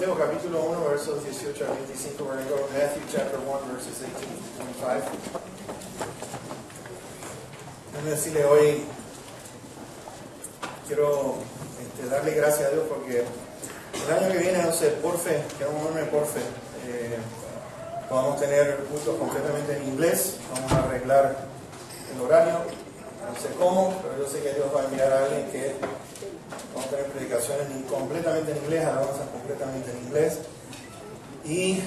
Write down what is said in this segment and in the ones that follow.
Mateo capítulo 1, versos 18 a 25. We're going to go to Matthew chapter 1, verses 18 to 25. Déjame decirle hoy, quiero darle gracias a Dios porque el año que viene, no sé, por fe, podamos tener cultos completamente en inglés. Vamos a arreglar el horario, no sé cómo, pero yo sé que Dios va a enviar a alguien que vamos a tener predicaciones completamente en inglés, alabanzas completamente en inglés. Y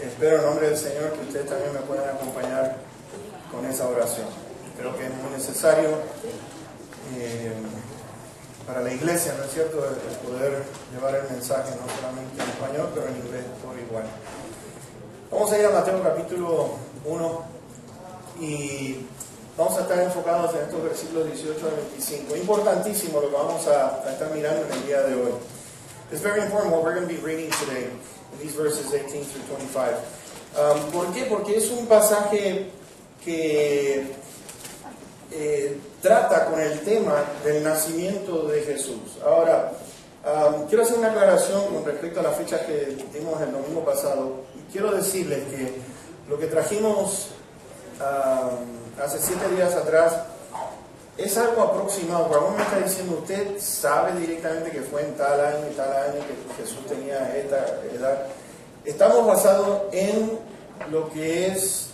espero en nombre del Señor que ustedes también me puedan acompañar con esa oración. Creo que es muy necesario para la iglesia, ¿no es cierto?, el poder llevar el mensaje no solamente en español, pero en inglés por igual. Vamos a ir a Mateo capítulo 1 y vamos a estar enfocados en estos versículos 18 al 25. Importantísimo lo que vamos a estar mirando en el día de hoy. It's very important what we're going to be reading today, in these verses 18 through 25. ¿Por qué? Porque es un pasaje que trata con el tema del nacimiento de Jesús. Ahora, quiero hacer una aclaración con respecto a las fechas que dimos el domingo pasado. Y quiero decirles que lo que trajimos hace 7 días atrás es algo aproximado. Cuando uno me está diciendo, usted sabe directamente que fue en tal año y tal año que Jesús tenía esta edad. Estamos basados en lo que es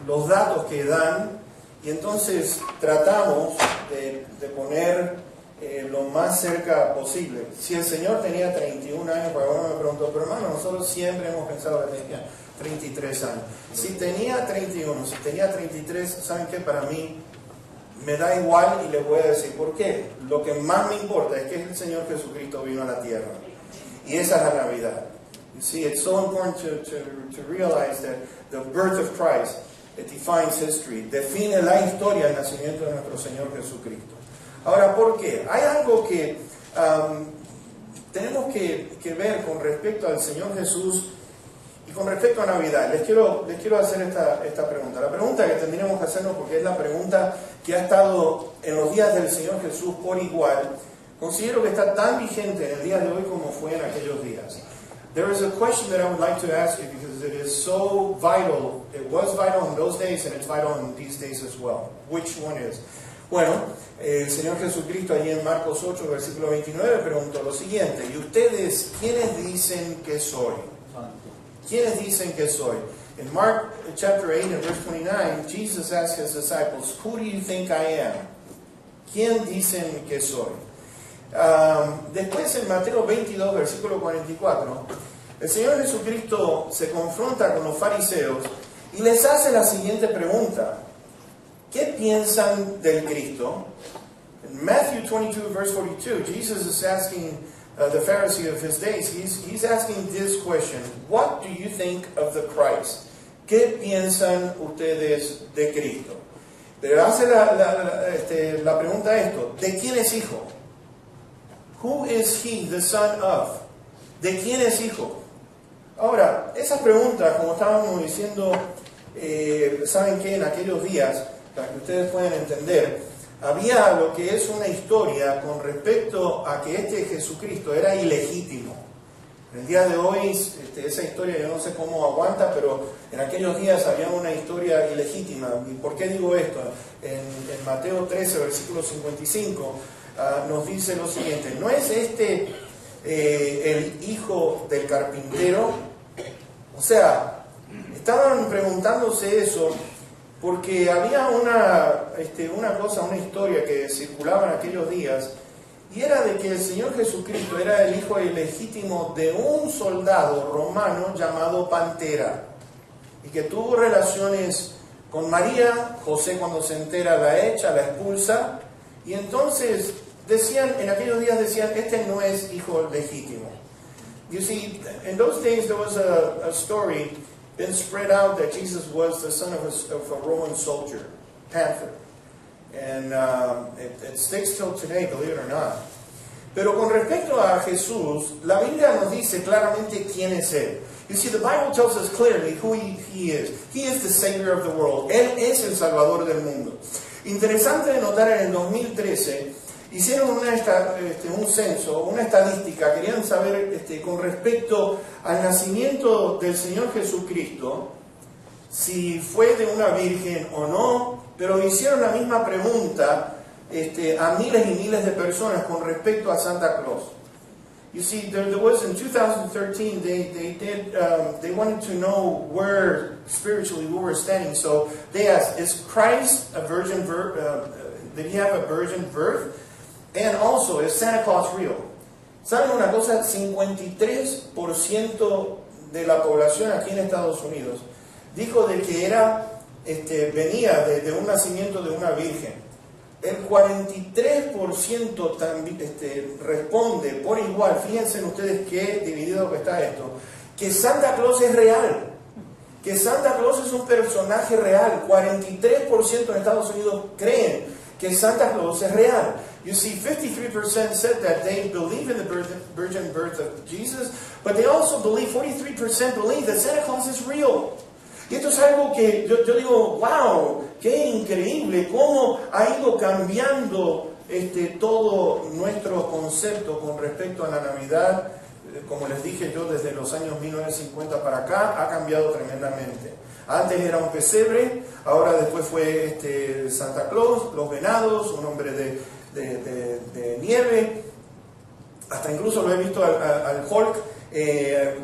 los datos que dan, y entonces tratamos de poner lo más cerca posible. Si el Señor tenía 31 años, porque uno me preguntó, pero hermano, nosotros siempre hemos pensado que tenía 33 años. Si tenía 31, si tenía 33, ¿saben qué? Para mí me da igual, y les voy a decir por qué. Lo que más me importa es que el Señor Jesucristo vino a la tierra, y esa es la Navidad. You see, it's so important to realize that the birth of Christ, it defines history, define la historia del nacimiento de nuestro Señor Jesucristo. Ahora, ¿por qué? Hay algo que tenemos que ver con respecto al Señor Jesús y con respecto a Navidad. Les quiero hacer esta pregunta. La pregunta que tendríamos que hacernos, porque es la pregunta que ha estado en los días del Señor Jesús por igual, considero que está tan vigente en el día de hoy como fue en aquellos días. There is a question that I would like to ask you because it is so vital. It was vital in those days and it's vital in these days as well. Which one is? Bueno, el Señor Jesucristo allí en Marcos 8, versículo 29 preguntó lo siguiente: ¿y ustedes quiénes dicen que soy? ¿Quiénes dicen que soy? In Mark chapter 8 and verse 29, Jesus asked his disciples, who do you think I am? ¿Quién dicen que soy? Después en Mateo 22, versículo 44, el Señor Jesucristo se confronta con los fariseos y les hace la siguiente pregunta: ¿qué piensan del Cristo? In Matthew 22, verse 42, Jesus is asking the Pharisee of his days, he's asking this question: what do you think of the Christ? ¿Qué piensan ustedes de Cristo? Pero hace la pregunta esto: ¿de quién es hijo? Who is he the son of? ¿De quién es hijo? Ahora, esas preguntas, como estábamos diciendo, saben que en aquellos días, para que ustedes puedan entender, había lo que es una historia con respecto a que este Jesucristo era ilegítimo. En el día de hoy, esa historia yo no sé cómo aguanta, pero en aquellos días había una historia ilegítima. ¿Y por qué digo esto? En Mateo 13, versículo 55, nos dice lo siguiente: ¿no es el hijo del carpintero? O sea, estaban preguntándose eso porque había una historia que circulaba en aquellos días, y era de que el Señor Jesucristo era el hijo ilegítimo de un soldado romano llamado Pantera, y que tuvo relaciones con María. José, cuando se entera, la echa, la expulsa, y entonces en aquellos días decían, este no es hijo legítimo. You see, in those days there was a story been spread out that Jesus was the son of a Roman soldier, Panther. And it sticks till today, believe it or not. Pero con respecto a Jesús, la Biblia nos dice claramente quién es Él. You see, the Bible tells us clearly who he is. He is the Savior of the world. Él es el Salvador del mundo. Interesante de notar en el 2013 hicieron un censo, una estadística, querían saber con respecto al nacimiento del Señor Jesucristo, si fue de una virgen o no, pero hicieron la misma pregunta a miles y miles de personas con respecto a Santa Claus. You see, there was in 2013, they wanted to know where spiritually we were standing. So they asked, is Christ a virgin birth? Did he have a virgin birth? And also, is Santa Claus real? ¿Saben una cosa? 53% de la población aquí en Estados Unidos dijo de que venía de un nacimiento de una virgen. El 43% responde por igual, fíjense ustedes qué dividido que está esto, que Santa Claus es real, que Santa Claus es un personaje real. 43% en Estados Unidos creen que Santa Claus es real. You see, 53% said that they believe in the virgin birth of Jesus, but they also believe, 43% believe that Santa Claus is real. Y esto es algo que yo digo, wow, qué increíble, cómo ha ido cambiando todo nuestro concepto con respecto a la Navidad. Como les dije yo, desde los años 1950 para acá, ha cambiado tremendamente. Antes era un pesebre, ahora después fue Santa Claus, los venados, un hombre de nieve, hasta incluso lo he visto al Hulk,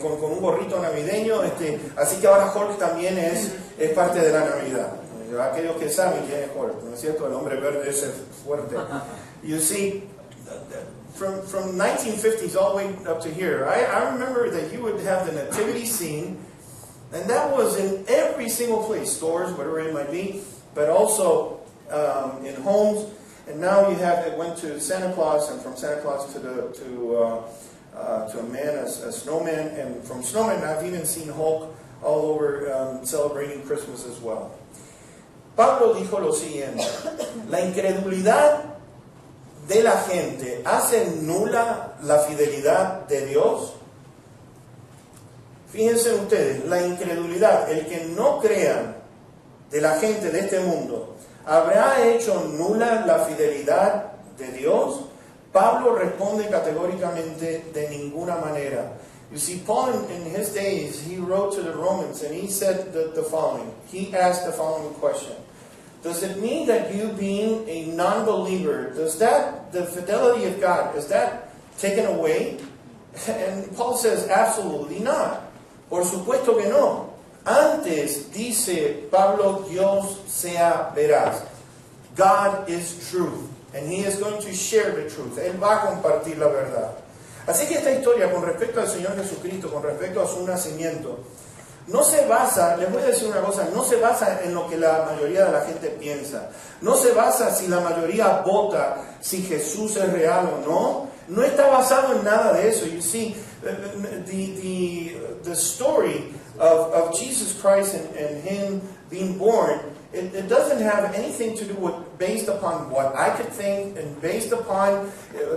con un gorrito navideño, así que ahora Hulk también es parte de la Navidad. Aquellos que saben quién es Hulk, ¿no es cierto? El hombre verde ese fuerte. You see, from 1950s all the way up to here, I remember that you would have the nativity scene, and that was in every single place, stores, whatever it might be, but also in homes. And now it went to Santa Claus, and from Santa Claus to a man, a snowman, and from snowman I've even seen Hulk all over celebrating Christmas as well. Pablo dijo lo siguiente: la incredulidad de la gente hace nula la fidelidad de Dios. Fíjense ustedes, la incredulidad, el que no crean de la gente de este mundo, ¿habrá hecho nula la fidelidad de Dios? Pablo responde categóricamente, de ninguna manera. You see, Paul in his days, he wrote to the Romans and he said the following. He asked the following question: does it mean that you being a non-believer, does that, the fidelity of God, is that taken away? And Paul says, absolutely not. Por supuesto que no. Antes, dice Pablo, Dios sea veraz. God is truth. And he is going to share the truth. Él va a compartir la verdad. Así que esta historia con respecto al Señor Jesucristo, con respecto a su nacimiento, no se basa, les voy a decir una cosa, no se basa en lo que la mayoría de la gente piensa. No se basa si la mayoría vota si Jesús es real o no. No está basado en nada de eso. You see, the story of Jesus Christ and him being born, it doesn't have anything to do with based upon what I could think and based upon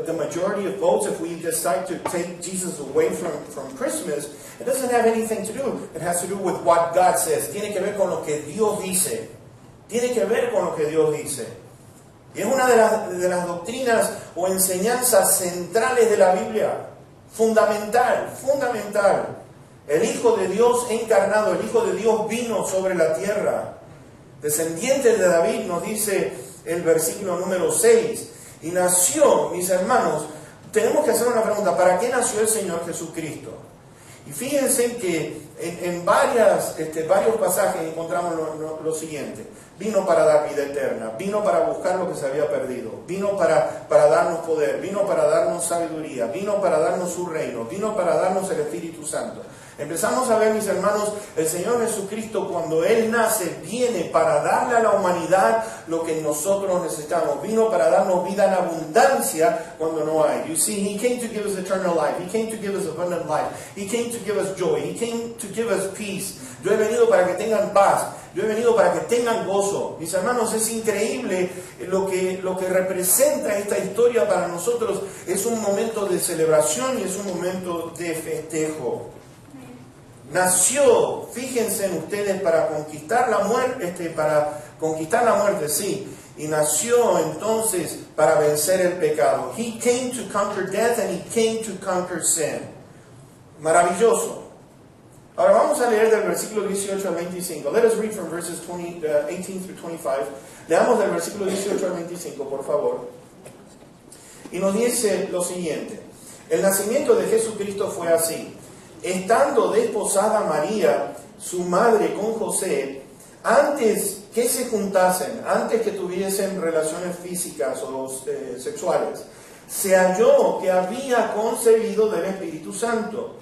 the majority of votes. If we decide to take Jesus away from Christmas, it doesn't have anything to do. It has to do with what God says. Tiene que ver con lo que Dios dice. Tiene que ver con lo que Dios dice. Y es una de las doctrinas o enseñanzas centrales de la Biblia. Fundamental. El Hijo de Dios encarnado, el Hijo de Dios vino sobre la tierra. Descendiente de David, nos dice el versículo número 6. Y nació, mis hermanos, tenemos que hacer una pregunta: ¿para qué nació el Señor Jesucristo? Y fíjense que en varios pasajes encontramos lo siguiente: vino para dar vida eterna, vino para buscar lo que se había perdido, vino para darnos poder, vino para darnos sabiduría, vino para darnos su reino, vino para darnos el Espíritu Santo. Empezamos a ver, mis hermanos, el Señor Jesucristo, cuando Él nace, viene para darle a la humanidad lo que nosotros necesitamos. Vino para darnos vida en abundancia cuando no hay. You see, He came to give us eternal life. He came to give us abundant life. He came to give us joy. He came to give us peace. Yo he venido para que tengan paz. Yo he venido para que tengan gozo. Mis hermanos, es increíble lo que representa esta historia para nosotros. Es un momento de celebración y es un momento de festejo. nació, fíjense en ustedes, para conquistar la muerte, sí, y nació entonces para vencer el pecado. He came to conquer death and he came to conquer sin. Maravilloso. Ahora vamos a leer del versículo 18 al 25. Let us read from verses 18 through 25. Leamos del versículo 18 al 25, por favor. Y nos dice lo siguiente. El nacimiento de Jesucristo fue así. Estando desposada María, su madre, con José, antes que se juntasen, antes que tuviesen relaciones físicas o sexuales, se halló que había concebido del Espíritu Santo.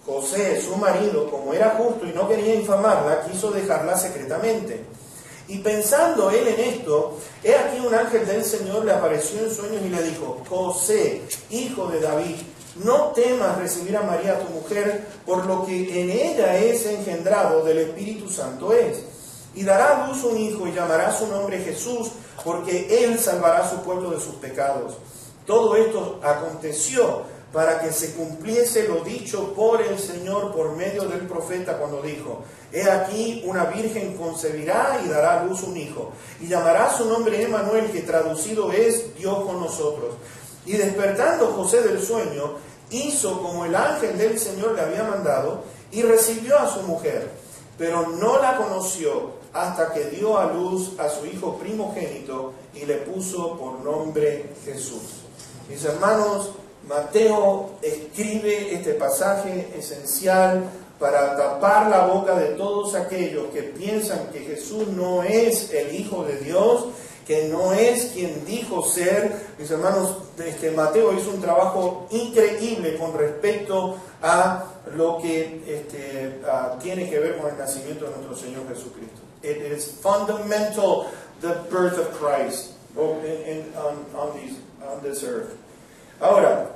José, su marido, como era justo y no quería infamarla, quiso dejarla secretamente. Y pensando él en esto, he aquí un ángel del Señor le apareció en sueños y le dijo: José, hijo de David, no temas recibir a María tu mujer, por lo que en ella es engendrado del Espíritu Santo es. Y dará a luz un hijo y llamará su nombre Jesús, porque él salvará a su pueblo de sus pecados. Todo esto aconteció para que se cumpliese lo dicho por el Señor por medio del profeta cuando dijo: He aquí una virgen concebirá y dará a luz un hijo, y llamará su nombre Emmanuel, que traducido es Dios con nosotros. Y despertando José del sueño, hizo como el ángel del Señor le había mandado, y recibió a su mujer, pero no la conoció hasta que dio a luz a su hijo primogénito, y le puso por nombre Jesús. Mis hermanos, Mateo escribe este pasaje esencial para tapar la boca de todos aquellos que piensan que Jesús no es el Hijo de Dios, que no es quien dijo ser. Mis hermanos, Mateo hizo un trabajo increíble con respecto a lo que tiene que ver con el nacimiento de nuestro Señor Jesucristo. It is fundamental, the birth of Christ on this earth. Ahora,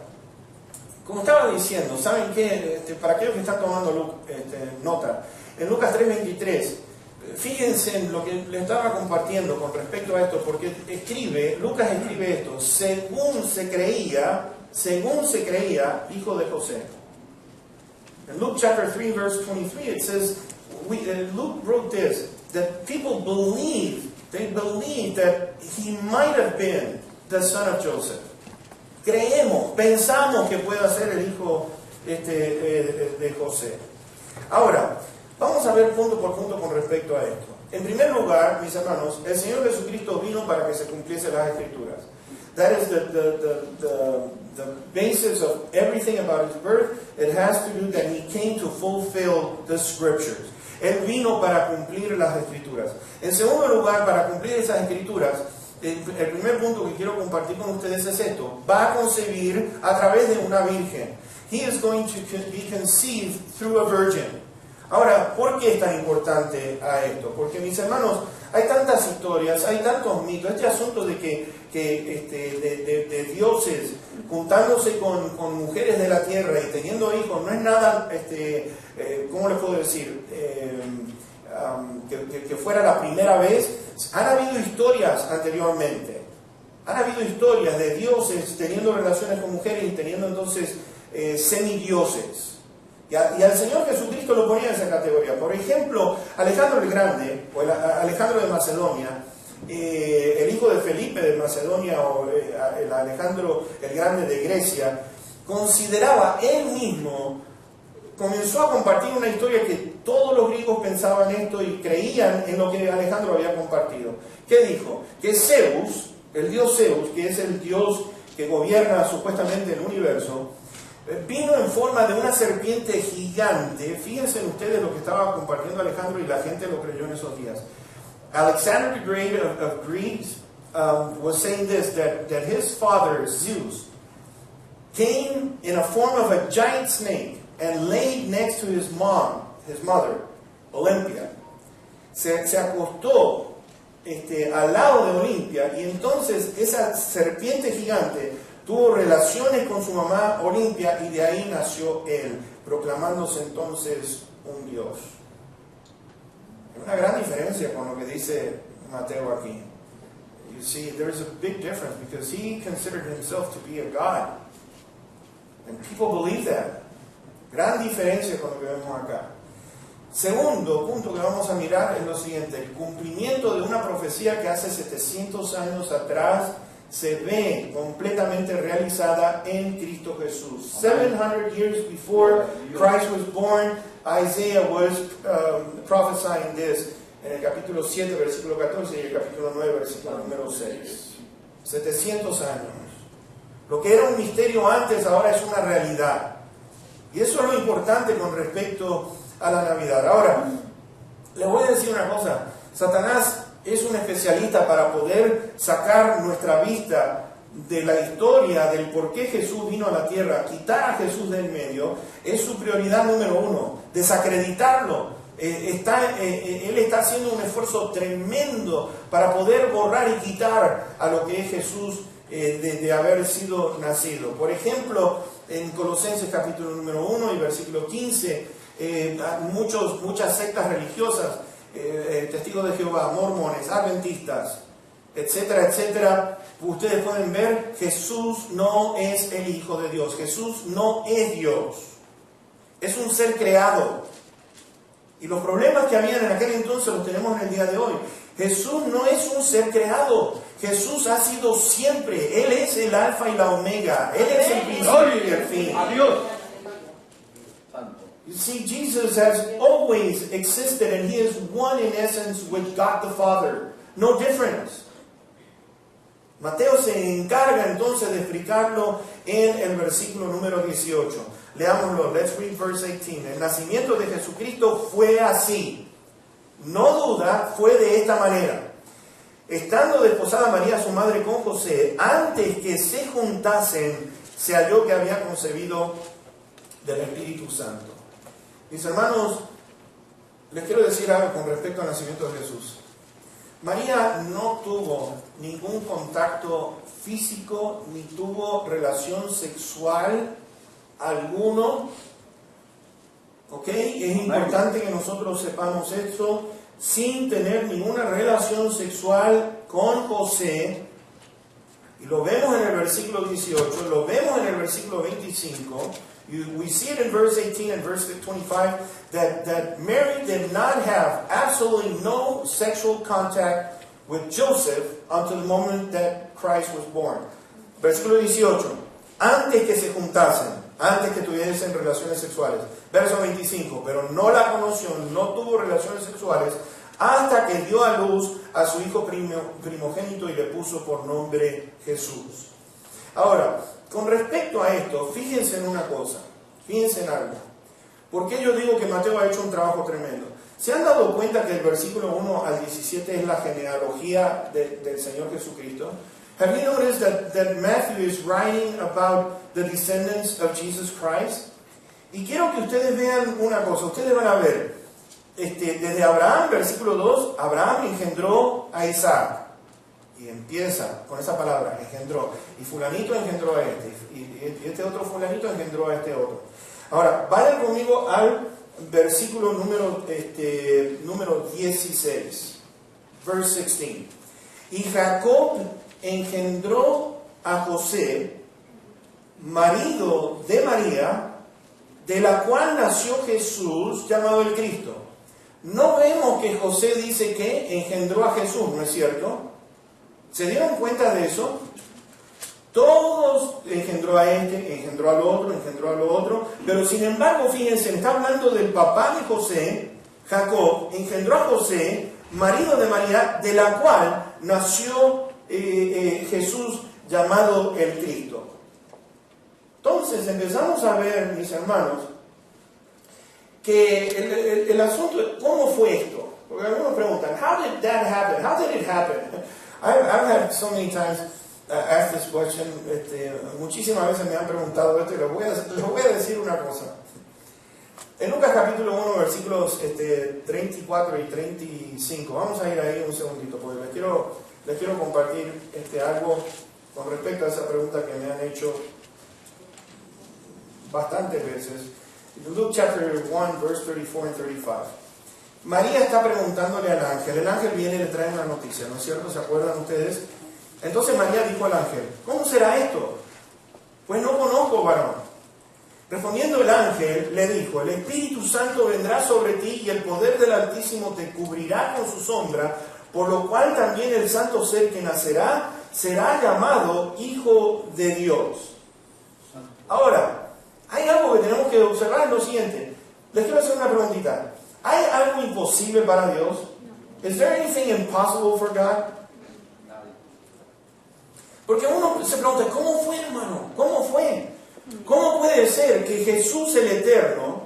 como estaba diciendo, ¿saben qué? Para aquellos que están tomando nota, en Lucas 3:23, fíjense en lo que les estaba compartiendo con respecto a esto, porque Lucas escribe esto: según se creía, hijo de José. In Luke chapter 3, verse 23, it says, Luke wrote this, that people believed that he might have been the son of Joseph. Pensamos que pueda ser el hijo de José. Ahora, vamos a ver punto por punto con respecto a esto. En primer lugar, mis hermanos, el Señor Jesucristo vino para que se cumpliesen las Escrituras. That is the basis of everything about his birth. It has to do that he came to fulfill the Scriptures. Él vino para cumplir las Escrituras. En segundo lugar, para cumplir esas Escrituras, el primer punto que quiero compartir con ustedes es esto: va a concebir a través de una virgen. He is going to be conceived through a virgin. Ahora, ¿por qué es tan importante a esto? Porque, mis hermanos, hay tantas historias, hay tantos mitos. Este asunto de de dioses juntándose con mujeres de la tierra y teniendo hijos no es nada, ¿cómo les puedo decir? Que fuera la primera vez. Han habido historias anteriormente. Han habido historias de dioses teniendo relaciones con mujeres y teniendo entonces semidioses. Y al Señor Jesucristo lo ponía en esa categoría. Por ejemplo, Alejandro el Grande, o Alejandro de Macedonia, el hijo de Felipe de Macedonia, o el Alejandro el Grande de Grecia, consideraba él mismo, comenzó a compartir una historia que todos los griegos pensaban esto y creían en lo que Alejandro había compartido. ¿Qué dijo? Que Zeus, el dios Zeus, que es el dios que gobierna supuestamente el universo, vino en forma de una serpiente gigante. Fíjense ustedes lo que estaba compartiendo Alejandro y la gente lo creyó en esos días. Alexander the Great of Greece was saying this, that his father, Zeus, came in a form of a giant snake and laid next to his mother, Olympia. Se acostó al lado de Olimpia, y entonces esa serpiente gigante tuvo relaciones con su mamá Olimpia, y de ahí nació él, proclamándose entonces un dios. Hay una gran diferencia con lo que dice Mateo aquí. You see, there is a big difference, because he considered himself to be a god. And people believe that. Gran diferencia con lo que vemos acá. Segundo punto que vamos a mirar es lo siguiente: el cumplimiento de una profecía que hace 700 años atrás se ve completamente realizada en Cristo Jesús. 700 years before Christ was born, Isaiah was prophesying this en el capítulo 7, versículo 14 y el capítulo 9, versículo número 6. 700 años. Lo que era un misterio antes ahora es una realidad. Y eso es lo importante con respecto a la Navidad. Ahora, les voy a decir una cosa. Satanás es un especialista para poder sacar nuestra vista de la historia del por qué Jesús vino a la tierra, quitar a Jesús del medio. Es su prioridad número uno, desacreditarlo. Él está haciendo un esfuerzo tremendo para poder borrar y quitar a lo que es Jesús de haber sido nacido. Por ejemplo, en Colosenses capítulo número 1 y versículo 15, muchas sectas religiosas, testigos de Jehová, mormones, adventistas, etcétera, etcétera, ustedes pueden ver, Jesús no es el Hijo de Dios, Jesús no es Dios, es un ser creado. Y los problemas que habían en aquel entonces los tenemos en el día de hoy. Jesús no es un ser creado, Jesús ha sido siempre, Él es el alfa y la omega, Él es el principio y el fin. Adiós. You see, Jesus has always existed and He is one in essence with God the Father. No difference. Mateo se encarga entonces de explicarlo en el versículo número 18. Leámoslo. Let's read verse 18. El nacimiento de Jesucristo fue así. No duda, fue de esta manera. Estando desposada María, su madre, con José, antes que se juntasen, se halló que había concebido del Espíritu Santo. Mis hermanos, les quiero decir algo con respecto al nacimiento de Jesús. María no tuvo ningún contacto físico, ni tuvo relación sexual alguno. ¿Ok? Es importante que nosotros sepamos esto. Sin tener ninguna relación sexual con José. Y lo vemos en el versículo 18, lo vemos en el versículo 25. We see it in verse 18 and verse 25 that Mary did not have absolutely no sexual contact with Joseph until the moment that Christ was born. Versículo 18. Antes que se juntasen, antes que tuviesen relaciones sexuales. Verso 25. Pero no la conoció, no tuvo relaciones sexuales hasta que dio a luz a su hijo primogénito y le puso por nombre Jesús. Ahora, con respecto a esto, fíjense en una cosa, fíjense en algo. ¿Por qué yo digo que Mateo ha hecho un trabajo tremendo? ¿Se han dado cuenta que el versículo 1 al 17 es la genealogía del Señor Jesucristo? Have you noticed that Matthew is writing about the descendants of Jesus Christ? Y quiero que ustedes vean una cosa, ustedes van a ver, desde Abraham, versículo 2, Abraham engendró a Isaac. Y empieza con esa palabra, engendró. Y fulanito engendró a este. Y este otro fulanito engendró a este otro. Ahora, vayan conmigo al versículo número 16. Verse 16. Y Jacob engendró a José, marido de María, de la cual nació Jesús, llamado el Cristo. No vemos que José dice que engendró a Jesús, ¿no es cierto? ¿Se dieron cuenta de eso? Todos engendró a este, engendró al otro, pero sin embargo, fíjense, está hablando del papá de José, Jacob, engendró a José, marido de María, de la cual nació Jesús, llamado el Cristo. Entonces empezamos a ver, mis hermanos, que el asunto, ¿cómo fue esto? Porque algunos preguntan, how did that happen? How did it happen? I've had so many times asked this question. Muchísimas veces me han preguntado esto y les voy a decir una cosa. En Lucas capítulo 1, versículos 34 y 35, vamos a ir ahí un segundito, porque les quiero compartir algo con respecto a esa pregunta que me han hecho bastantes veces. Luke chapter 1, verse 34 and 35. María está preguntándole al ángel. El ángel viene y le trae una noticia, ¿no es cierto? ¿Se acuerdan ustedes? Entonces María dijo al ángel, ¿cómo será esto? Pues no conozco varón. Respondiendo el ángel, le dijo: el Espíritu Santo vendrá sobre ti y el poder del Altísimo te cubrirá con su sombra, por lo cual también el santo ser que nacerá será llamado Hijo de Dios. Ahora, hay algo que tenemos que observar, es lo siguiente. Les quiero hacer una preguntita. ¿Hay algo imposible para Dios? Is there anything impossible for God? Porque uno se pregunta, ¿cómo fue, hermano? ¿Cómo fue? ¿Cómo puede ser que Jesús el Eterno,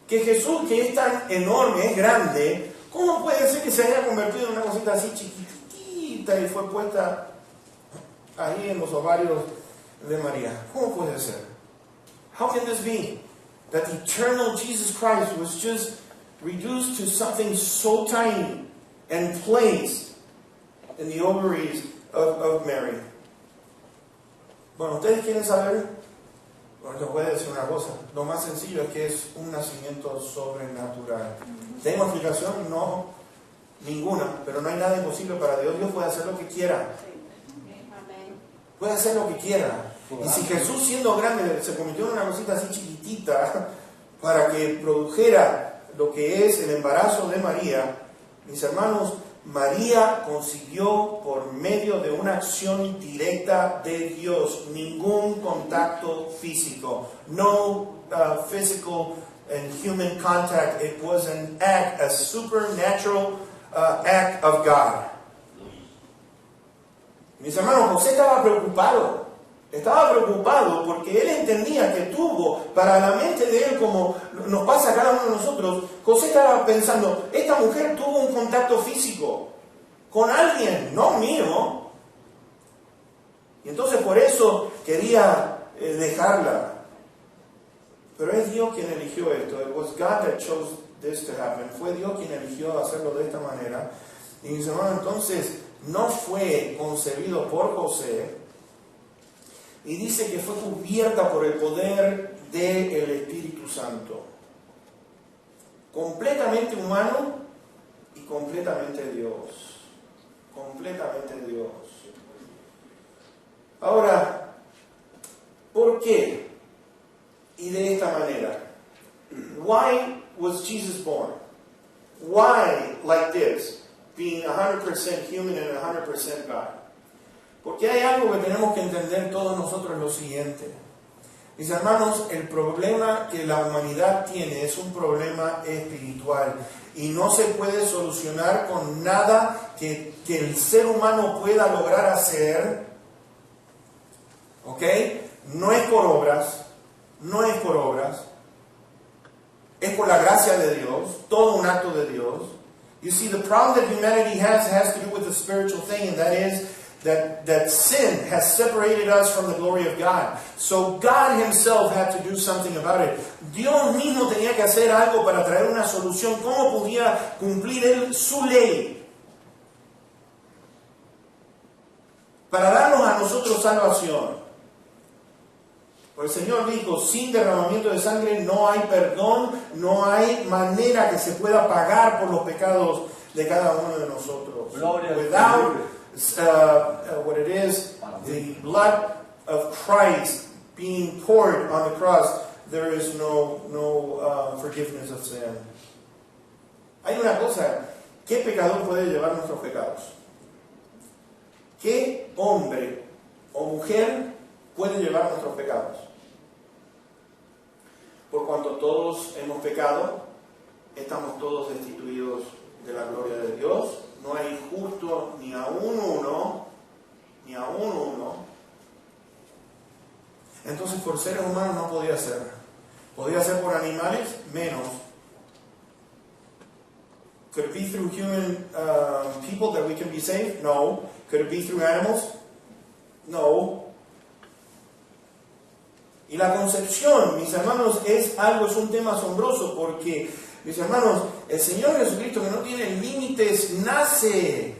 que Jesús que es tan enorme, es grande, cómo puede ser que se haya convertido en una cosita así chiquitita y fue puesta ahí en los ovarios de María? ¿Cómo puede ser? How can this be? That the eternal Jesus Christ was just reduced to something so tiny and placed in the ovaries of Mary. Bueno, ¿ustedes quieren saber? Bueno, les voy a decir una cosa. Lo más sencillo es que es un nacimiento sobrenatural. ¿Tengo explicación? No, ninguna. Pero no hay nada imposible para Dios. Dios puede hacer lo que quiera. Puede hacer lo que quiera. Y si Jesús, siendo grande, se convirtió en una cosita así chiquitita para que produjera lo que es el embarazo de María, mis hermanos, María concibió por medio de una acción directa de Dios, ningún contacto físico, no physical and human contact. It was an act, a supernatural act of God. Mis hermanos, José estaba preocupado porque él entendía que tuvo para la mente de él, como nos pasa a cada uno de nosotros. José estaba pensando, esta mujer tuvo un contacto físico con alguien, no mío, y entonces por eso quería dejarla. Pero es Dios quien eligió esto. It was God that chose this to happen. Fue Dios quien eligió hacerlo de esta manera. Y mis hermanos, entonces no fue concebido por José. Y dice que fue cubierta por el poder del Espíritu Santo. Completamente humano y completamente Dios. Completamente Dios. Ahora, ¿por qué? Y de esta manera. Why was Jesus born? Why like this? Being 100% human and 100% God. Porque hay algo que tenemos que entender todos nosotros, lo siguiente. Mis hermanos, el problema que la humanidad tiene es un problema espiritual y no se puede solucionar con nada que el ser humano pueda lograr hacer. ¿Ok? No es por obras, no es por obras, es por la gracia de Dios, todo un acto de Dios. You see, the problem that humanity has to do with the spiritual thing, and that is that sin has separated us from the glory of God. So God Himself had to do something about it. Dios mismo tenía que hacer algo para traer una solución. ¿Cómo podía cumplir Él su ley? Para darnos a nosotros salvación. Porque el Señor dijo, sin derramamiento de sangre no hay perdón, no hay manera que se pueda pagar por los pecados de cada uno de nosotros. Without what it is, the blood of Christ being poured on the cross, there is no forgiveness of sin. Hay una cosa, ¿qué pecador puede llevar nuestros pecados? ¿Qué hombre o mujer puede llevar nuestros pecados? Por cuanto todos hemos pecado, estamos todos destituidos de la gloria de Dios. No hay justo ni aún uno, ni aún uno. Entonces por seres humanos no podía ser. Podía ser por animales, menos. Could it be through human people that we can be saved? No. Could it be through animals? No. Y la concepción, mis hermanos, es un tema asombroso porque, mis hermanos, el Señor Jesucristo, que no tiene límites, nace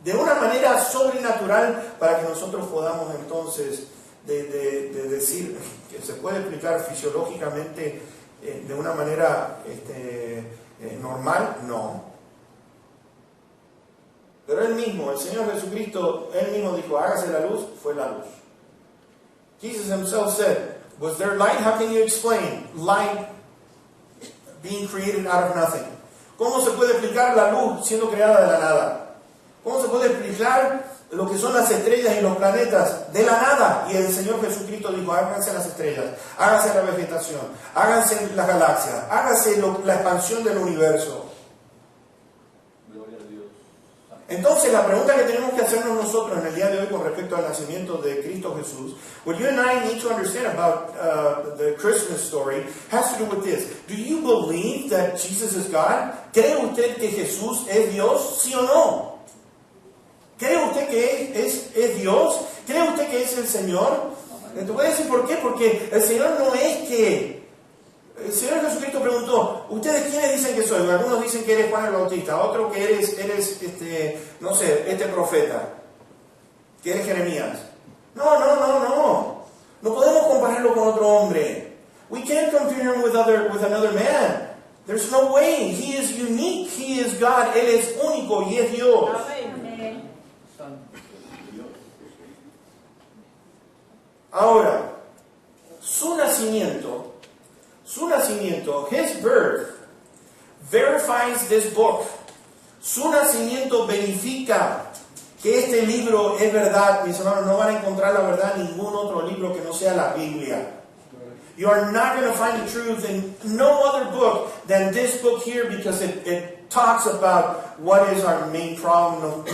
de una manera sobrenatural para que nosotros podamos entonces de decir que se puede explicar fisiológicamente de una manera normal, no. Pero Él mismo, el Señor Jesucristo, Él mismo dijo, hágase la luz, fue la luz. Jesus Himself said, Was there light? How can you explain light being created out of nothing? ¿Cómo se puede explicar la luz siendo creada de la nada? ¿Cómo se puede explicar lo que son las estrellas y los planetas de la nada? Y el Señor Jesucristo dijo, háganse las estrellas, háganse la vegetación, háganse las galaxias, háganse la expansión del universo. Entonces la pregunta que tenemos que hacernos nosotros en el día de hoy con respecto al nacimiento de Cristo Jesús, what you and I need to understand about the Christmas story has to do with this. Do you believe that Jesus is God? ¿Cree usted que Jesús es Dios? ¿Sí o no? ¿Cree usted que es Dios? ¿Cree usted que es el Señor? Te voy a decir por qué. Porque el Señor no es que... El Señor Jesucristo preguntó, ¿ustedes quiénes dicen que soy? Algunos dicen que eres Juan el Bautista, otros que eres no sé, este profeta, que eres Jeremías. No. No podemos compararlo con otro hombre. We can't compare him with another man. There's no way. He is unique. He is God. Él es único y es Dios. Amén. Ahora, su nacimiento, his birth, verifies this book. Su nacimiento verifica que este libro es verdad. Mis hermanos, no van a encontrar la verdad en ningún otro libro que no sea la Biblia. You are not going to find the truth in no other book than this book here, because it talks about what is our main problem.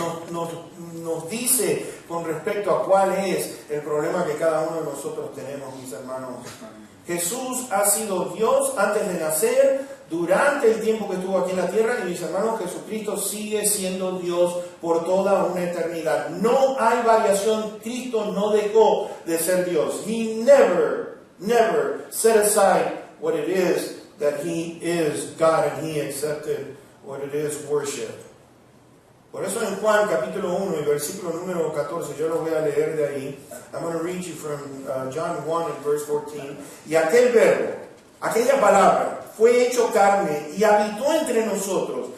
Nos dice con respecto a cuál es el problema que cada uno de nosotros tenemos, mis hermanos. Jesús ha sido Dios antes de nacer, durante el tiempo que estuvo aquí en la tierra, y mis hermanos, Jesucristo sigue siendo Dios por toda una eternidad. No hay variación. Cristo no dejó de ser Dios. He never set aside what it is that He is God, and He accepted what it is worship. Por eso en Juan capítulo 1 y versículo número 14, yo lo voy a leer de ahí. I'm going to read you from John 1 and verse 14. Y aquel verbo, aquella palabra, fue hecho carne y habitó entre nosotros.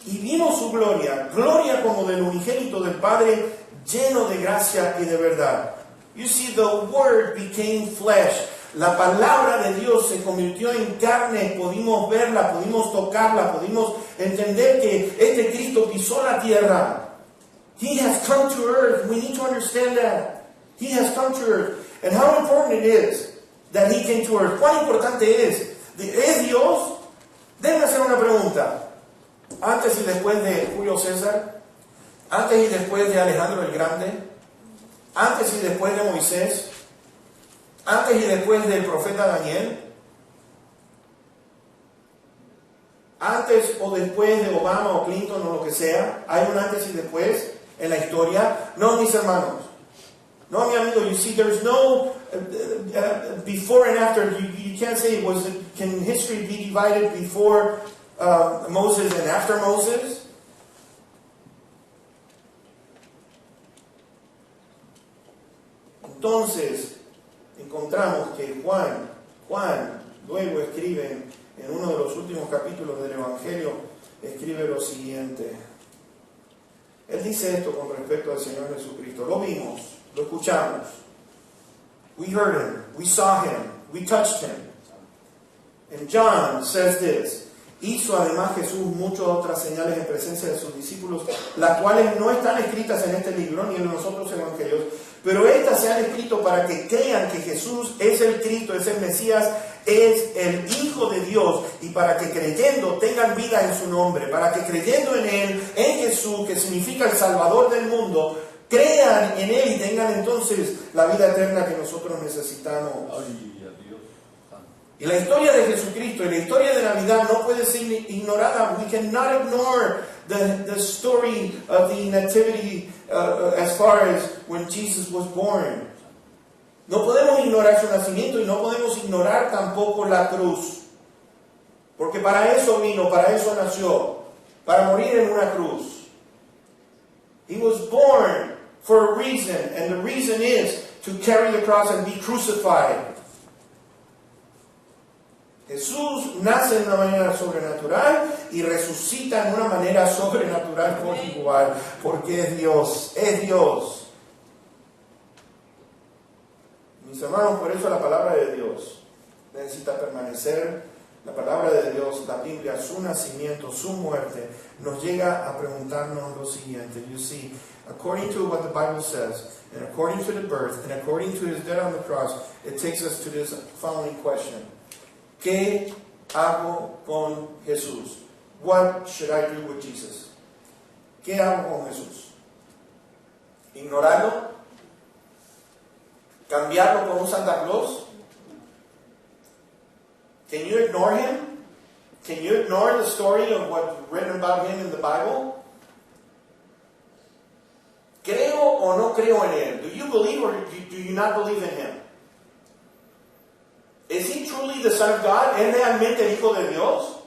Y vimos su gloria, gloria como del unigénito del Padre, lleno de gracia y de verdad. You see, the Word became flesh. La palabra de Dios se convirtió en carne, pudimos verla, pudimos tocarla, pudimos entender que este Cristo pisó la tierra. He has come to earth. We need to understand that. He has come to earth. And how important it is that He came to earth. ¿Cuán importante es? ¿Es Dios? Déjenme hacer una pregunta. Antes y después de Julio César, antes y después de Alejandro el Grande, antes y después de Moisés, antes y después del profeta Daniel, antes o después de Obama o Clinton o lo que sea, hay un antes y después en la historia. No, mis hermanos. No, mi amigo. You see, there's no before and after. You can't say can history be divided before Moses and after Moses? Entonces, encontramos que Juan luego escribe en uno de los últimos capítulos del Evangelio, escribe lo siguiente. Él dice esto con respecto al Señor Jesucristo. Lo vimos, lo escuchamos. We heard Him, we saw Him, we touched Him. And John says this. Hizo además Jesús muchas otras señales en presencia de sus discípulos, las cuales no están escritas en este libro ni en los otros evangelios, pero estas se han escrito para que crean que Jesús es el Cristo, es el Mesías, es el Hijo de Dios, y para que creyendo tengan vida en su nombre, para que creyendo en Él, en Jesús, que significa el Salvador del mundo, crean en Él y tengan entonces la vida eterna que nosotros necesitamos. Y la historia de Jesucristo y la historia de Navidad no puede ser ignorada. We cannot ignore the story of the nativity as far as when Jesus was born. No podemos ignorar su nacimiento y no podemos ignorar tampoco la cruz. Porque para eso vino, para eso nació, para morir en una cruz. He was born for a reason, and the reason is to carry the cross and be crucified. Jesús nace de una manera sobrenatural y resucita en una manera sobrenatural por igual, porque es Dios, es Dios. Mis hermanos, por eso la palabra de Dios necesita permanecer. La palabra de Dios, la Biblia, su nacimiento, su muerte, nos llega a preguntarnos lo siguiente. You see, according to what the Bible says, and according to the birth, and according to his death on the cross, it takes us to this following question. ¿Qué hago con Jesús? What should I do with Jesus? ¿Qué hago con Jesús? ¿Ignorarlo? ¿Cambiarlo por un Santa Claus? Can you ignore him? Can you ignore the story of what's written about him in the Bible? ¿Creo o no creo en él? Do you believe or do you not believe in him? Is he truly the Son of God? ¿Es realmente el Hijo de Dios?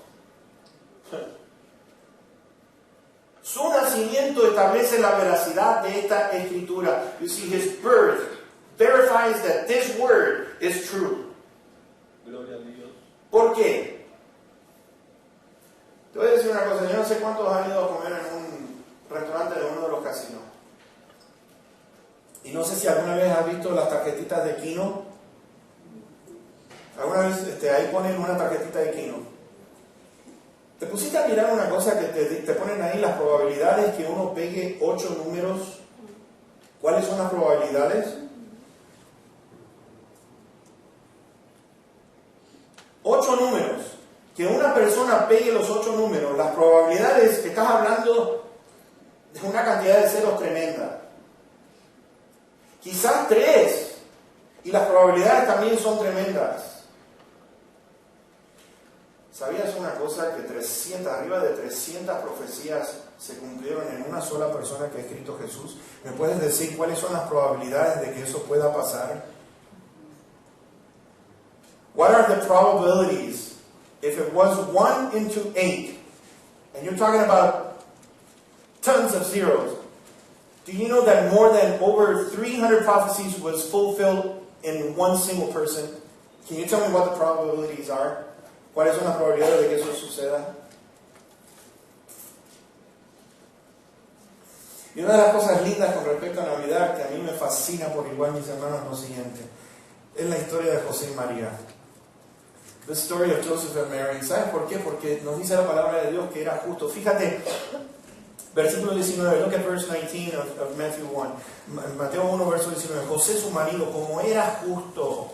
Su nacimiento establece la veracidad de esta escritura. You see, his birth verifies that this word is true. Gloria a Dios. ¿Por qué? Te voy a decir una cosa, yo no sé cuántos han ido a comer en un restaurante de uno de los casinos. Y no sé si alguna vez has visto las tarjetitas de Kino. Alguna vez ahí ponen una tarjetita de Kino. ¿Te pusiste a mirar una cosa que te ponen ahí las probabilidades que uno pegue 8 números? ¿Cuáles son las probabilidades? 8 números. Que una persona pegue los 8 números, las probabilidades que estás hablando de una cantidad de ceros tremenda. Quizás 3. Y las probabilidades también son tremendas. ¿Sabías una cosa? Que arriba de 300 profecías se cumplieron en una sola persona que ha escrito Jesús. ¿Me puedes decir cuáles son las probabilidades de que eso pueda pasar? What are the probabilities if it was 1 into 8, and you're talking about tons of zeros? Do you know that more than over 300 prophecies was fulfilled in one single person? Can you tell me what the probabilities are? ¿Cuáles son las probabilidades de que eso suceda? Y una de las cosas lindas con respecto a Navidad, que a mí me fascina por igual, mis hermanos, es lo siguiente. Es la historia de José y María. The story of Joseph and Mary. ¿Saben por qué? Porque nos dice la palabra de Dios que era justo. Fíjate, versículo 19, look at verse 19 of Matthew 1. Mateo 1, verso 19. José, su marido, como era justo.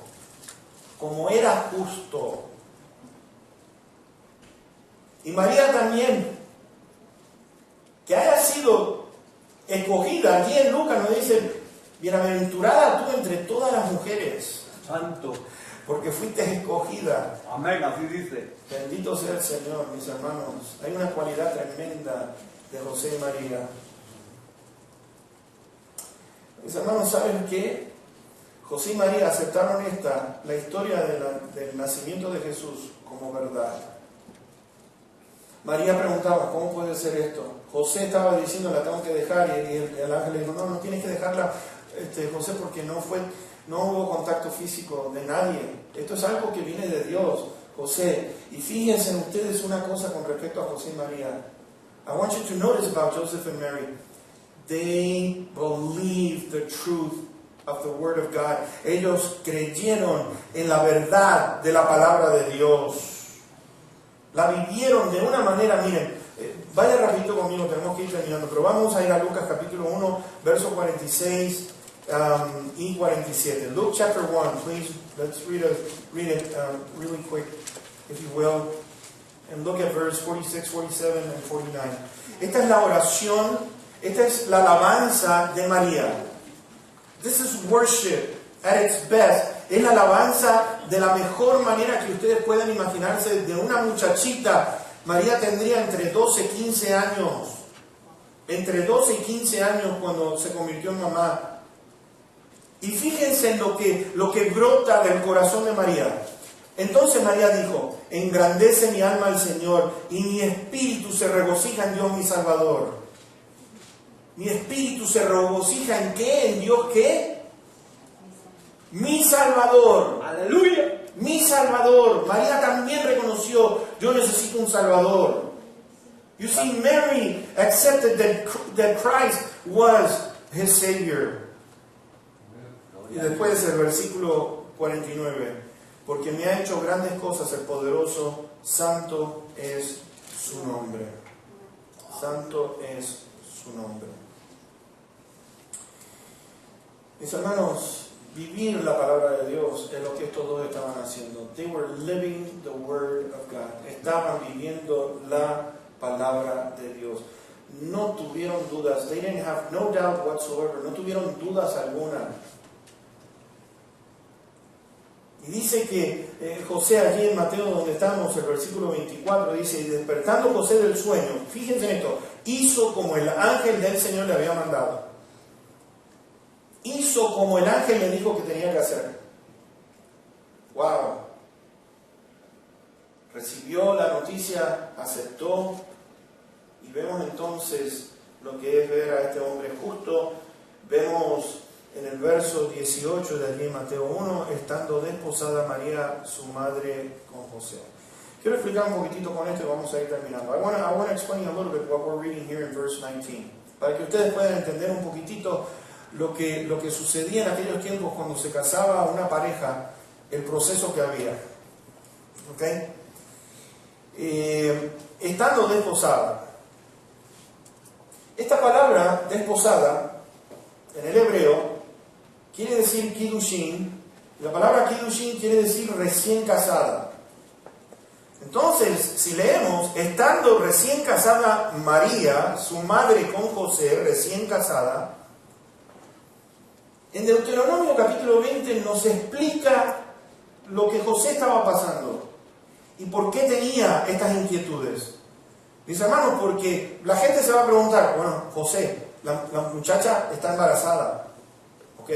Y María también, que haya sido escogida. Aquí en Lucas nos dice, bienaventurada tú entre todas las mujeres. Santo. Porque fuiste escogida. Amén, así dice. Bendito sea el Señor, mis hermanos. Hay una cualidad tremenda de José y María. Mis hermanos, ¿saben qué? José y María aceptaron la historia del nacimiento de Jesús como verdad. María preguntaba, ¿cómo puede ser esto? José estaba diciendo, la tengo que dejar, y el ángel le dijo, no tienes que dejarla, José, porque no hubo contacto físico de nadie. Esto es algo que viene de Dios, José. Y fíjense en ustedes una cosa con respecto a José y María. I want you to notice about Joseph and Mary. They believed the truth of the Word of God. Ellos creyeron en la verdad de la palabra de Dios. La vivieron de una manera, miren, vaya rapidito conmigo, tenemos que ir terminando, pero vamos a ir a Lucas capítulo 1, verso 46 y 47. Luke chapter 1, please, let's read it really quick, if you will, and look at verse 46, 47 and 49. Esta es la oración, esta es la alabanza de María. This is worship at its best. Es la alabanza de la mejor manera que ustedes puedan imaginarse de una muchachita. María tendría entre 12 y 15 años. Entre 12 y 15 años cuando se convirtió en mamá. Y fíjense en lo que brota del corazón de María. Entonces María dijo, engrandece mi alma al Señor y mi espíritu se regocija en Dios mi Salvador. Mi espíritu se regocija ¿en qué? ¿En Dios qué? Mi Salvador. Aleluya. Mi Salvador. María también reconoció, yo necesito un Salvador. You see, Mary accepted that Christ was his Savior. Y después el versículo 49. Porque me ha hecho grandes cosas el poderoso, santo es su nombre. Santo es su nombre. Mis hermanos, vivir la palabra de Dios es lo que estos dos estaban haciendo. They were living the word of God. Estaban viviendo la palabra de Dios. No tuvieron dudas. They didn't have no doubt whatsoever. No tuvieron dudas alguna. Y dice que José allí en Mateo donde estamos, el versículo 24, dice, y despertando José del sueño, fíjense en esto, hizo como el ángel del Señor le había mandado. Hizo como el ángel le dijo que tenía que hacer. ¡Wow! Recibió la noticia, aceptó, y vemos entonces lo que es ver a este hombre justo. Vemos en el verso 18 de allí en Mateo 1, estando desposada María, su madre, con José. Quiero explicar un poquitito con esto y vamos a ir terminando. I want to explain a little bit what we're reading here in verse 19, para que ustedes puedan entender un poquitito lo que sucedía en aquellos tiempos cuando se casaba una pareja, el proceso que había. ¿Ok? Estando desposada. Esta palabra desposada en el hebreo quiere decir kiddushin. La palabra kiddushin quiere decir recién casada. Entonces, si leemos, estando recién casada María, su madre con José, recién casada, en Deuteronomio capítulo 20 nos explica lo que José estaba pasando y por qué tenía estas inquietudes. Mis hermanos, porque la gente se va a preguntar, bueno, José, la muchacha está embarazada, ¿ok?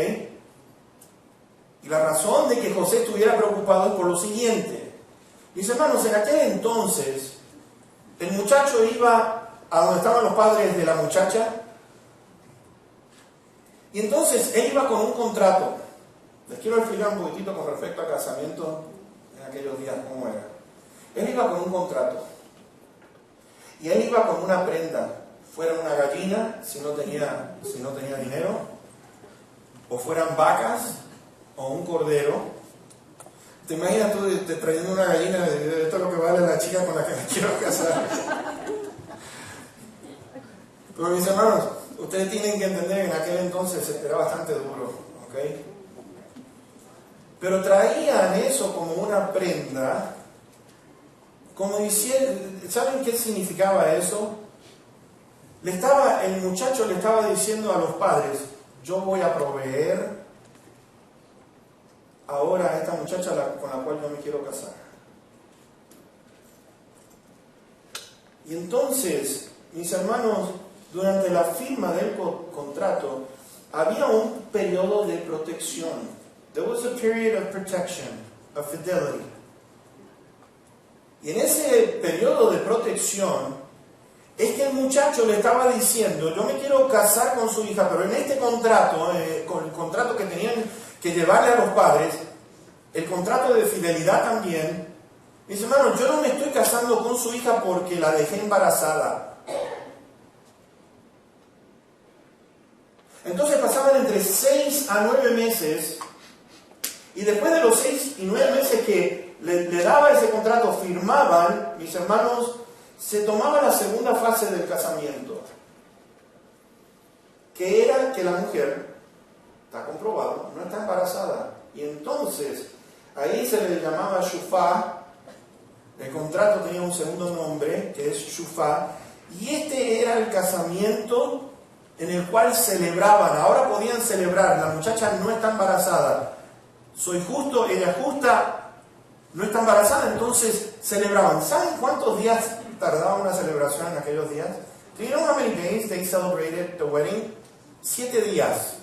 Y la razón de que José estuviera preocupado es por lo siguiente. Mis hermanos, en aquel entonces, el muchacho iba a donde estaban los padres de la muchacha, y entonces él iba con un contrato. Les quiero explicar un poquitito con respecto al casamiento en aquellos días, cómo era. Él iba con un contrato. Y él iba con una prenda, fuera una gallina, si no tenía dinero, o fueran vacas, o un cordero. ¿Te imaginas tú trayendo una gallina de esto es lo que vale la chica con la que me quiero casar? Pero mis hermanos, ustedes tienen que entender que en aquel entonces era bastante duro, ¿ok? Pero traían eso como una prenda, como diciendo, ¿saben qué significaba eso? El muchacho le estaba diciendo a los padres, yo voy a proveer ahora a esta muchacha con la cual yo me quiero casar. Y entonces, mis hermanos, durante la firma del contrato, había un periodo de protección. There was a period of protection, of fidelity. Y en ese periodo de protección, es que el muchacho le estaba diciendo, yo me quiero casar con su hija, pero en este contrato, con el contrato que tenían que llevarle a los padres, el contrato de fidelidad también, mis hermanos, yo no me estoy casando con su hija porque la dejé embarazada. Entonces pasaban entre 6 a 9 meses, y después de los 6 y 9 meses que le daba ese contrato, firmaban, mis hermanos, se tomaba la segunda fase del casamiento, que era que la mujer, está comprobado, no está embarazada. Y entonces, ahí se le llamaba shufá, el contrato tenía un segundo nombre, que es shufá, y este era el casamiento en el cual celebraban, ahora podían celebrar, la muchacha no está embarazada, soy justo, ella es justa, no está embarazada, entonces celebraban. ¿Saben cuántos días tardaba una celebración en aquellos días? Do you know how many days they celebrated the wedding? 7 días.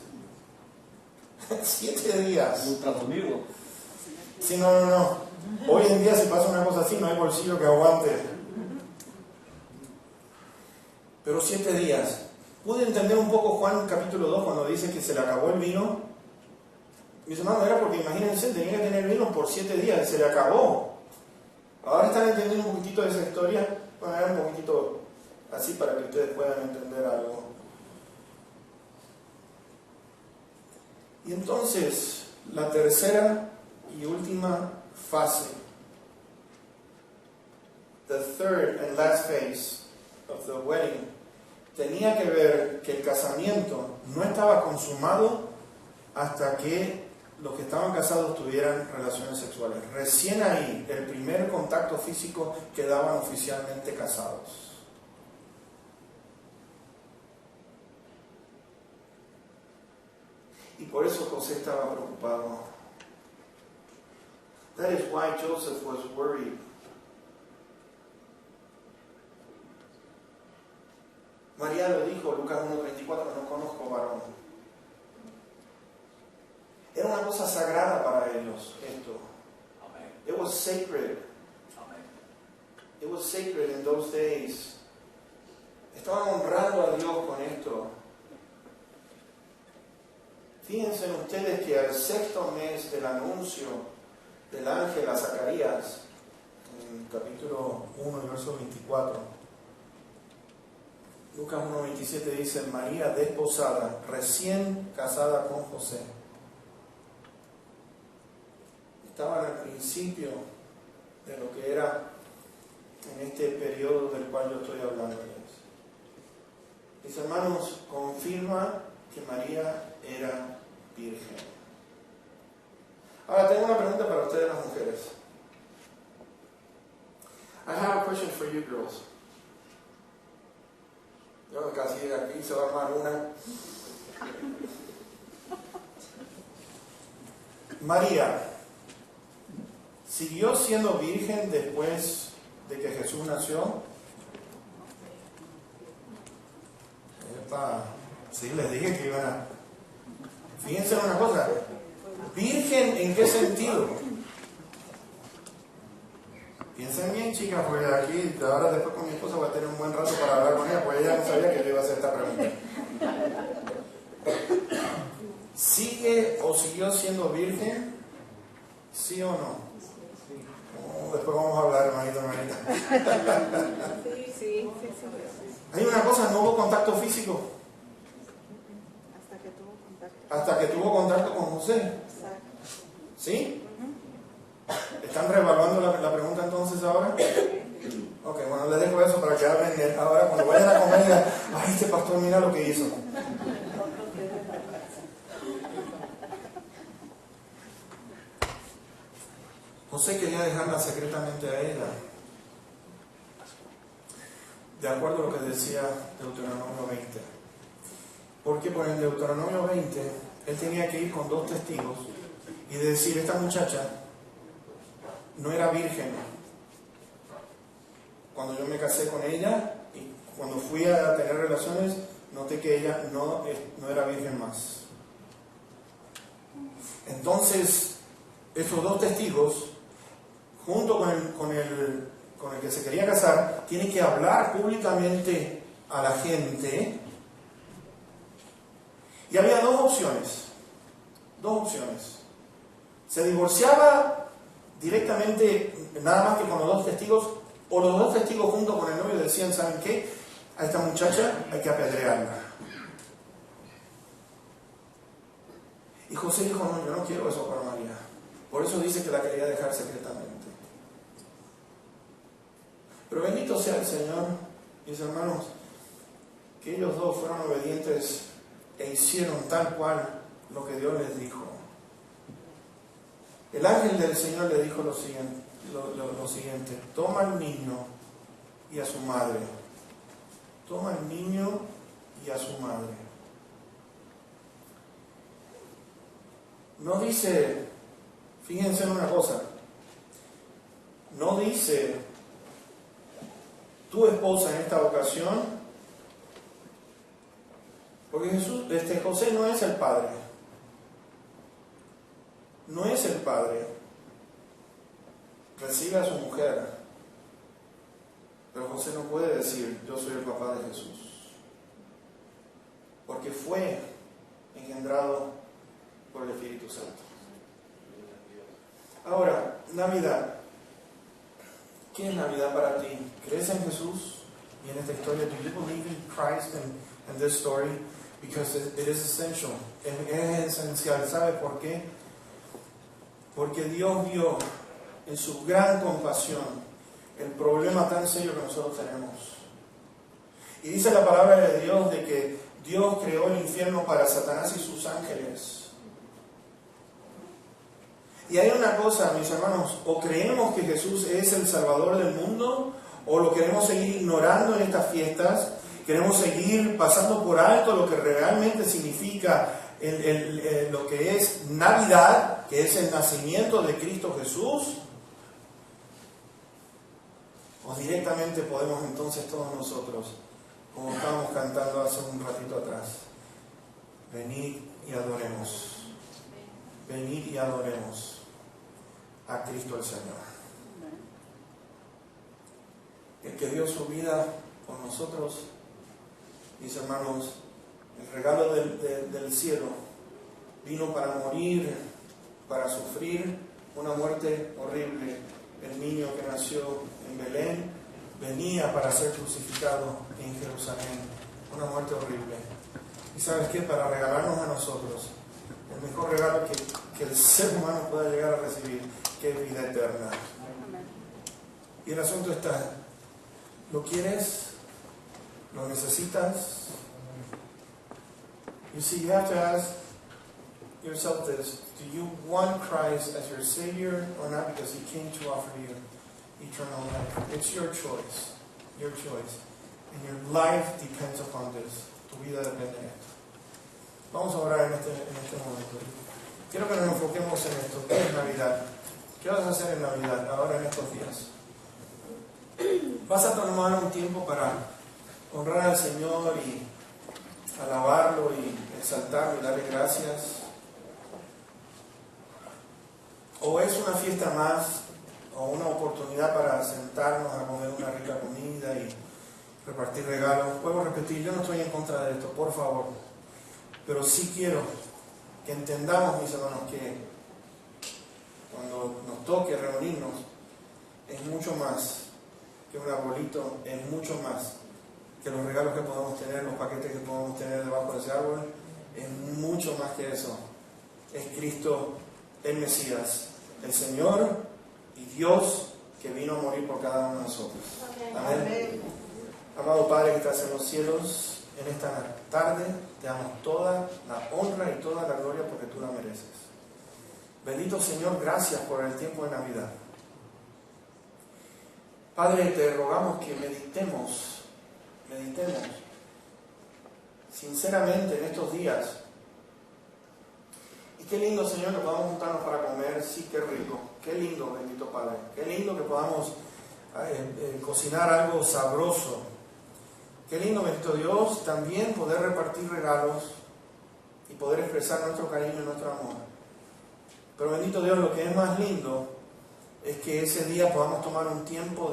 7 días. Ultra conmigo. Sí, no. Hoy en día si pasa una cosa así, no hay bolsillo que aguante. Pero 7 días. ¿Pude entender un poco Juan capítulo 2 cuando dice que se le acabó el vino? Mis hermanos, era porque imagínense, tenía que tener vino por 7 días y se le acabó. Ahora están entendiendo un poquitito de esa historia. Bueno, era un poquitito así para que ustedes puedan entender algo. Y entonces, la tercera y última fase, the third and last phase of the wedding, tenía que ver que el casamiento no estaba consumado hasta que los que estaban casados tuvieran relaciones sexuales. Recién ahí, el primer contacto físico, quedaban oficialmente casados. Y por eso José estaba preocupado. That is why Joseph was worried. María lo dijo, Lucas 1:34, no conozco varón. Era una cosa sagrada para ellos esto. Amen. It was sacred. Amen. It was sacred in those days. Estaban honrando a Dios con esto. Fíjense ustedes que al sexto mes del anuncio del ángel a Zacarías, en capítulo 1, verso 24, Lucas 1:27 dice, María desposada, recién casada con José. Estaban al principio de lo que era en este periodo del cual yo estoy hablándoles. Mis hermanos, confirma que María era virgen. Ahora tengo una pregunta para ustedes las mujeres. I have a question for you girls. Yo casi aquí se va a armar una. María, ¿siguió siendo virgen después de que Jesús nació? Sí, les dije que iban a... Fíjense en una cosa. ¿Virgen en qué sentido? Piensen bien, chicas, porque aquí, ahora después con mi esposa voy a tener un buen rato para hablar con ella, porque ella no sabía que yo iba a hacer esta pregunta. ¿Sigue o siguió siendo virgen? ¿Sí o no? Después vamos a hablar, hermanita. Sí. Hay una cosa, no hubo contacto físico. Hasta que tuvo contacto con José. ¿Sí? ¿Están reevaluando la pregunta entonces ahora? Ok, bueno, les dejo eso para que hablen ahora cuando vayan a comer y digan, ay, este pastor mira lo que hizo. José quería dejarla secretamente a ella, de acuerdo a lo que decía Deuteronomio 20. Porque por el Deuteronomio 20, él tenía que ir con 2 testigos y decir, esta muchacha no era virgen cuando yo me casé con ella, y cuando fui a tener relaciones, noté que ella no era virgen más. Entonces, esos 2 testigos, junto con el que se quería casar, tienen que hablar públicamente a la gente. Y había 2 opciones. 2 opciones. Se divorciaba directamente, nada más que con los 2 testigos, o los 2 testigos junto con el novio decían, ¿saben qué? A esta muchacha hay que apedrearla. Y José dijo, no, yo no quiero eso para María. Por eso dice que la quería dejar secretamente. Pero bendito sea el Señor, mis hermanos, que ellos 2 fueron obedientes e hicieron tal cual lo que Dios les dijo. El ángel del Señor le dijo lo siguiente, toma al niño y a su madre. Toma al niño y a su madre. No dice, fíjense en una cosa, no dice tu esposa en esta ocasión, porque José no es el padre. No es el padre. Recibe a su mujer. Pero José no puede decir, yo soy el papá de Jesús. Porque fue engendrado por el Espíritu Santo. Ahora, Navidad. ¿Qué es Navidad para ti? ¿Crees en Jesús y en esta historia? Do you believe in Christ and this story? Because it is essential. Es esencial. ¿Sabe por qué? Porque Dios vio en su gran compasión el problema tan serio que nosotros tenemos. Y dice la palabra de Dios de que Dios creó el infierno para Satanás y sus ángeles. Y hay una cosa, mis hermanos, o creemos que Jesús es el Salvador del mundo, o lo queremos seguir ignorando en estas fiestas, queremos seguir pasando por alto lo que realmente significa lo que es Navidad, que es el nacimiento de Cristo Jesús, o directamente podemos entonces todos nosotros, como estábamos cantando hace un ratito atrás, venid y adoremos. Venid y adoremos a Cristo el Señor. El que dio su vida por nosotros, mis hermanos, el regalo del cielo, vino para morir, para sufrir una muerte horrible. El niño que nació en Belén venía para ser crucificado en Jerusalén. Una muerte horrible. ¿Y sabes qué? Para regalarnos a nosotros el mejor regalo que el ser humano pueda llegar a recibir, que es vida eterna. Y el asunto está, ¿lo quieres? ¿Lo necesitas? You see, you have to ask yourself this: do you want Christ as your Savior or not, because He came to offer you eternal life? It's your choice. Your choice. And your life depends upon this. Tu vida depende de esto. Vamos a orar en este momento. Quiero que nos enfoquemos en esto. ¿Qué es Navidad? ¿Qué vas a hacer en Navidad, ahora en estos días? Vas a tomar un tiempo para honrar al Señor y alabarlo y exaltarlo y darle gracias. O es una fiesta más, o una oportunidad para sentarnos a comer una rica comida y repartir regalos. Vuelvo a repetir, yo no estoy en contra de esto, por favor. Pero sí quiero que entendamos, mis hermanos, que cuando nos toque reunirnos, es mucho más que un arbolito, es mucho más que los regalos que podamos tener, los paquetes que podamos tener debajo de ese árbol, es mucho más que eso. Es Cristo, el Mesías, el Señor y Dios que vino a morir por cada uno de nosotros. Amén. Amado Padre que estás en los cielos, en esta tarde te damos toda la honra y toda la gloria porque tú la mereces. Bendito Señor, gracias por el tiempo de Navidad. Padre, te rogamos que meditemos sinceramente en estos días. Y qué lindo, Señor, que podamos juntarnos para comer. Sí, qué rico, qué lindo, bendito Padre. Qué lindo que podamos cocinar algo sabroso. Qué lindo, bendito Dios, también poder repartir regalos y poder expresar nuestro cariño y nuestro amor. Pero bendito Dios, lo que es más lindo es que ese día podamos tomar un tiempo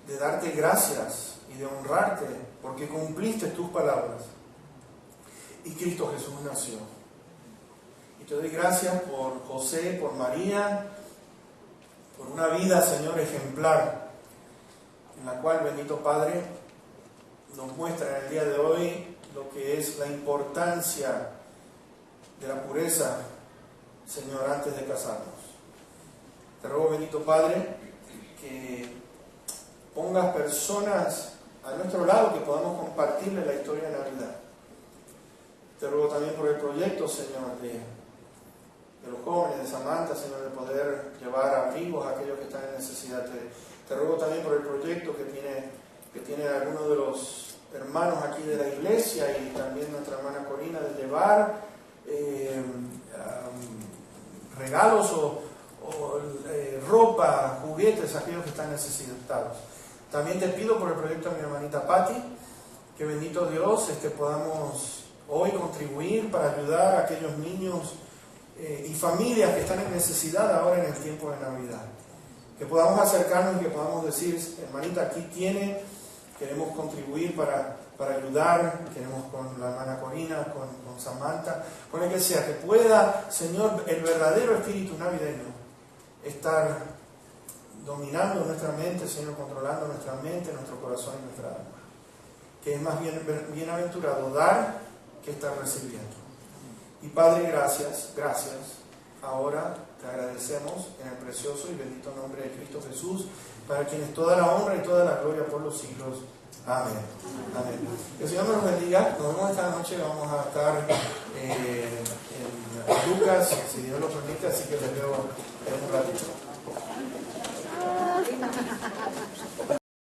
de darte gracias y de honrarte porque cumpliste tus palabras y Cristo Jesús nació. Y te doy gracias por José, por María, por una vida, Señor, ejemplar, en la cual, bendito Padre, nos muestra en el día de hoy lo que es la importancia de la pureza, Señor, antes de casarnos. Te ruego, bendito Padre, que pongas personas a nuestro lado que podamos compartirles la historia de Navidad. Te ruego también por el proyecto, Señor, de los jóvenes, de Samantha, Señor, de poder llevar abrigos a aquellos que están en necesidad. Te ruego también por el proyecto que tiene algunos de los hermanos aquí de la iglesia y también nuestra hermana Corina, de llevar regalos o ropa, juguetes a aquellos que están necesitados. También te pido por el proyecto de mi hermanita Patti, que bendito Dios podamos hoy contribuir para ayudar a aquellos niños y familias que están en necesidad ahora en el tiempo de Navidad. Que podamos acercarnos y que podamos decir, hermanita, aquí tiene, queremos contribuir para ayudar, queremos con la hermana Corina, con Samantha, con el que sea, que pueda, Señor, el verdadero espíritu navideño estar dominando nuestra mente, Señor, controlando nuestra mente, nuestro corazón y nuestra alma. Que es más bienaventurado dar que están recibiendo. Y Padre, gracias, gracias. Ahora te agradecemos en el precioso y bendito nombre de Cristo Jesús, para quien es toda la honra y toda la gloria por los siglos. Amén. Amén. Que el Señor nos bendiga. Nos vemos esta noche. Vamos a estar en Lucas, si Dios lo permite, así que les veo en un ratito.